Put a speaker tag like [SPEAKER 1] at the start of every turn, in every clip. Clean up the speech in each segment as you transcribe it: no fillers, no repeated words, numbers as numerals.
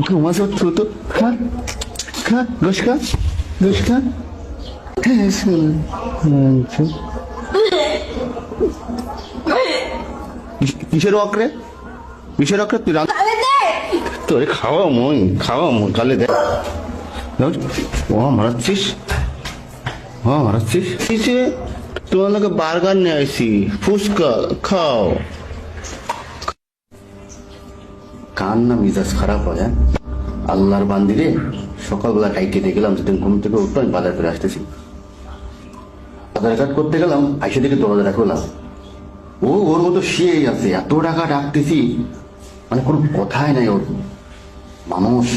[SPEAKER 1] ঘুমাস তো খা খা গোস খা গোস খা কিসের অক্রে কিসের অক্রে তুই তোরে খাওয়া মই গালে দে ও মারাচ্ছিস তোমার লোকে বার্গার নিয়ে আসি ফুচকা খাও কান না মিজাজ খারাপ হয় আল্লাহর বান্দিরে সকালবেলা টাইটে দিয়ে গেলাম সেদিন ঘুম থেকে উঠতো আমি বাজার করে আসতেছি আধার কার্ড করতে গেলাম আইসে দিকে দরজা খোলা ও ওর মতো শুয়েই আছে এত টাকা ডাকতেছি মানে কোনো কথাই নাই ওর মানুষ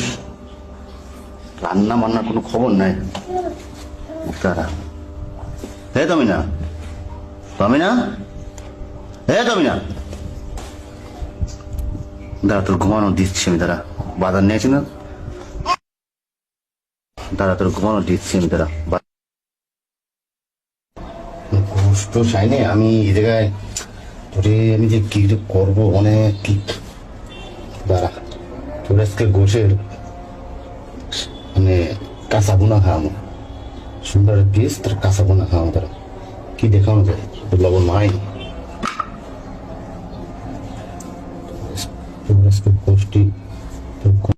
[SPEAKER 1] রান্না বান্নার কোনো খবর নাই তারা হে তমিনা দাঁড়া তোর ঘুমানো দিচ্ছি আমি দাঁড়া বাজার নিয়েছি না দাঁড়া তোর ঘুমানো দিচ্ছি আমি দাঁড়া কষ্ট চাইনি আমি এই জায়গায় তোরে আমি যে কি করবো অনেক কি দাঁড়া তোর আজকে গোছের মানে কাঁচা বোনা খাওয়ানো সুন্দর পিস তোর কাঁচা বোনা খাওয়ানো তারা কি দেখানো যায় লবণ মাই